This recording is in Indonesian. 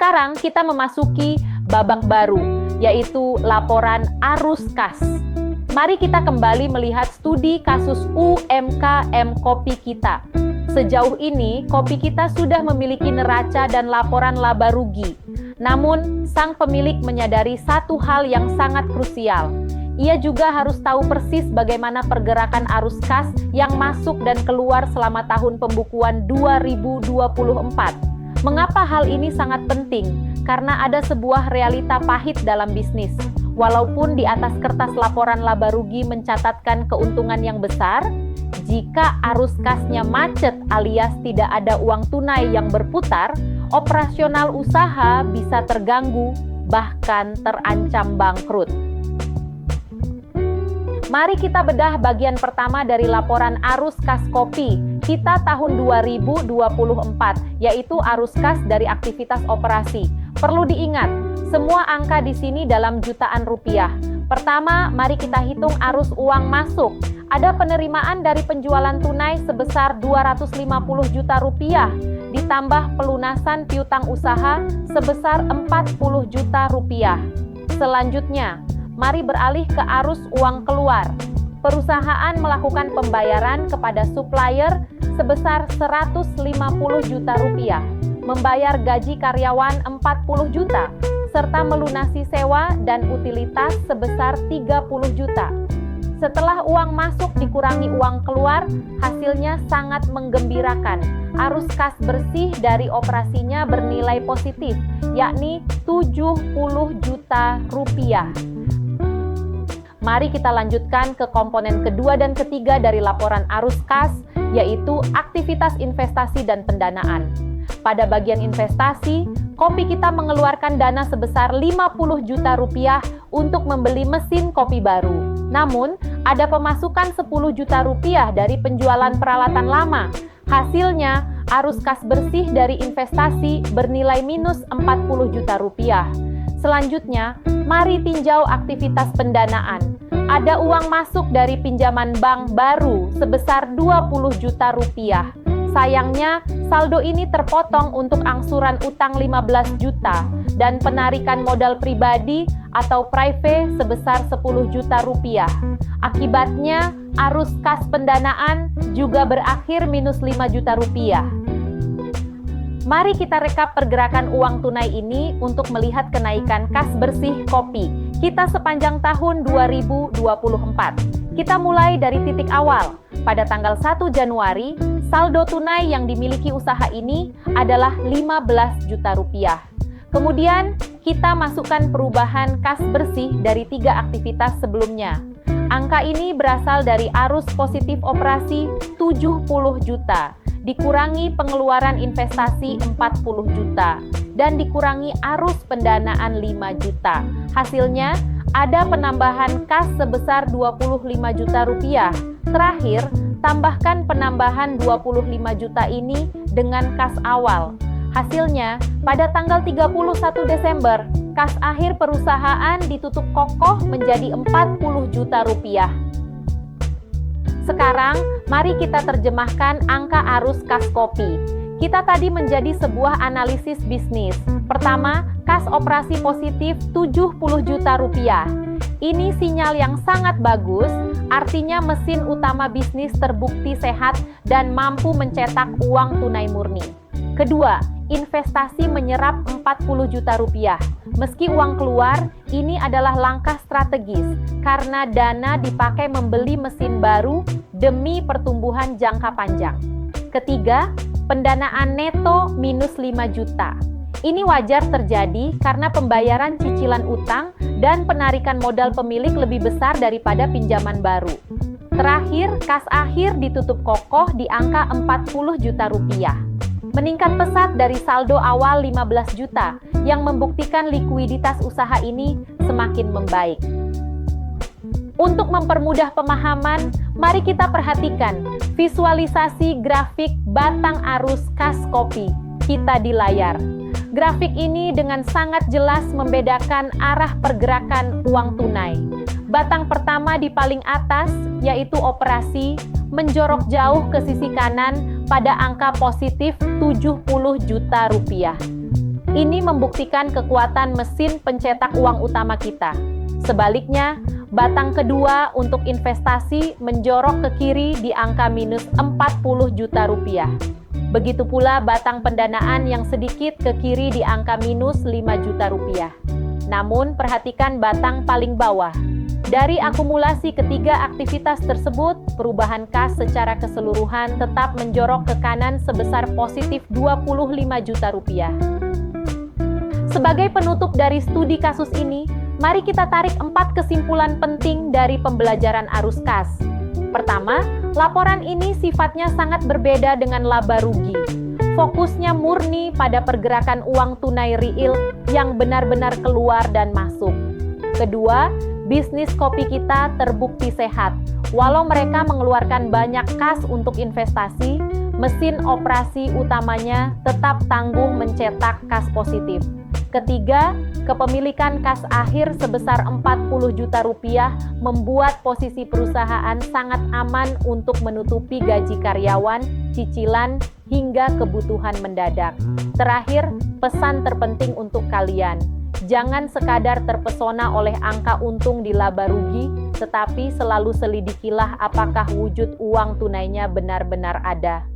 Sekarang kita memasuki babak baru, yaitu laporan arus kas. Mari kita kembali melihat studi kasus UMKM kopi kita. Sejauh ini, kopi kita sudah memiliki neraca dan laporan laba rugi. Namun, sang pemilik menyadari satu hal yang sangat krusial. Ia juga harus tahu persis bagaimana pergerakan arus kas yang masuk dan keluar selama tahun pembukuan 2024. Mengapa hal ini sangat penting? Karena ada sebuah realita pahit dalam bisnis. Walaupun di atas kertas laporan laba rugi mencatatkan keuntungan yang besar, jika arus kasnya macet alias tidak ada uang tunai yang berputar, operasional usaha bisa terganggu, bahkan terancam bangkrut. Mari kita bedah bagian pertama dari laporan arus kas kopi kita tahun 2024, yaitu arus kas dari aktivitas operasi. Perlu diingat, semua angka di sini dalam jutaan rupiah. Pertama, mari kita hitung arus uang masuk. Ada penerimaan dari penjualan tunai sebesar 250 juta rupiah, ditambah pelunasan piutang usaha sebesar 40 juta rupiah. Selanjutnya, mari beralih ke arus uang keluar. Perusahaan melakukan pembayaran kepada supplier sebesar 150 juta rupiah, membayar gaji karyawan 40 juta, serta melunasi sewa dan utilitas sebesar 30 juta. Setelah uang masuk dikurangi uang keluar, hasilnya sangat menggembirakan. Arus kas bersih dari operasinya bernilai positif, yakni 70 juta rupiah. Mari kita lanjutkan ke komponen kedua dan ketiga dari laporan arus kas, yaitu aktivitas investasi dan pendanaan. Pada bagian investasi, kopi kita mengeluarkan dana sebesar 50 juta rupiah untuk membeli mesin kopi baru. Namun, ada pemasukan 10 juta rupiah dari penjualan peralatan lama. Hasilnya, arus kas bersih dari investasi bernilai minus 40 juta rupiah. Selanjutnya, mari tinjau aktivitas pendanaan. Ada uang masuk dari pinjaman bank baru sebesar 20 juta rupiah. Sayangnya, saldo ini terpotong untuk angsuran utang 15 juta dan penarikan modal pribadi atau private sebesar 10 juta rupiah. Akibatnya, arus kas pendanaan juga berakhir minus 5 juta rupiah. Mari kita rekap pergerakan uang tunai ini untuk melihat kenaikan kas bersih kopi kita sepanjang tahun 2024. Kita mulai dari titik awal. Pada tanggal 1 Januari, saldo tunai yang dimiliki usaha ini adalah 15 juta rupiah. Kemudian, kita masukkan perubahan kas bersih dari 3 aktivitas sebelumnya. Angka ini berasal dari arus positif operasi 70 juta, dikurangi pengeluaran investasi 40 juta, dan dikurangi arus pendanaan 5 juta. Hasilnya, ada penambahan kas sebesar 25 juta rupiah. Terakhir, tambahkan penambahan 25 juta ini dengan kas awal. Hasilnya, pada tanggal 31 Desember, kas akhir perusahaan ditutup kokoh menjadi 40 juta rupiah. Sekarang, mari kita terjemahkan angka arus kas kopi. Kita tadi menjadi sebuah analisis bisnis. Pertama, kas operasi positif 70 juta rupiah. Ini sinyal yang sangat bagus, artinya mesin utama bisnis terbukti sehat dan mampu mencetak uang tunai murni. Kedua, investasi menyerap 40 juta rupiah. Meski uang keluar, ini adalah langkah strategis karena dana dipakai membeli mesin baru demi pertumbuhan jangka panjang. Ketiga, pendanaan neto minus 5 juta. Ini wajar terjadi karena pembayaran cicilan utang dan penarikan modal pemilik lebih besar daripada pinjaman baru. Terakhir, kas akhir ditutup kokoh di angka 40 juta rupiah. Meningkat pesat dari saldo awal 15 juta yang membuktikan likuiditas usaha ini semakin membaik. Untuk mempermudah pemahaman, mari kita perhatikan visualisasi grafik batang arus kas kopi kita di layar. Grafik ini dengan sangat jelas membedakan arah pergerakan uang tunai. Batang pertama di paling atas, yaitu operasi, menjorok jauh ke sisi kanan pada angka positif 70 juta rupiah. Ini membuktikan kekuatan mesin pencetak uang utama kita. Sebaliknya, batang kedua untuk investasi menjorok ke kiri di angka minus 40 juta rupiah. Begitu pula batang pendanaan yang sedikit ke kiri di angka minus 5 juta rupiah. Namun, perhatikan batang paling bawah. Dari akumulasi ketiga aktivitas tersebut, perubahan kas secara keseluruhan tetap menjorok ke kanan sebesar positif 25 juta rupiah. Sebagai penutup dari studi kasus ini, mari kita tarik 4 kesimpulan penting dari pembelajaran arus kas. Pertama, laporan ini sifatnya sangat berbeda dengan laba rugi. Fokusnya murni pada pergerakan uang tunai real yang benar-benar keluar dan masuk. Kedua, bisnis kopi kita terbukti sehat. Walau mereka mengeluarkan banyak kas untuk investasi, mesin operasi utamanya tetap tangguh mencetak kas positif. Ketiga, kepemilikan kas akhir sebesar 40 juta rupiah membuat posisi perusahaan sangat aman untuk menutupi gaji karyawan, cicilan, hingga kebutuhan mendadak. Terakhir, pesan terpenting untuk kalian. Jangan sekadar terpesona oleh angka untung di laba rugi, tetapi selalu selidikilah apakah wujud uang tunainya benar-benar ada.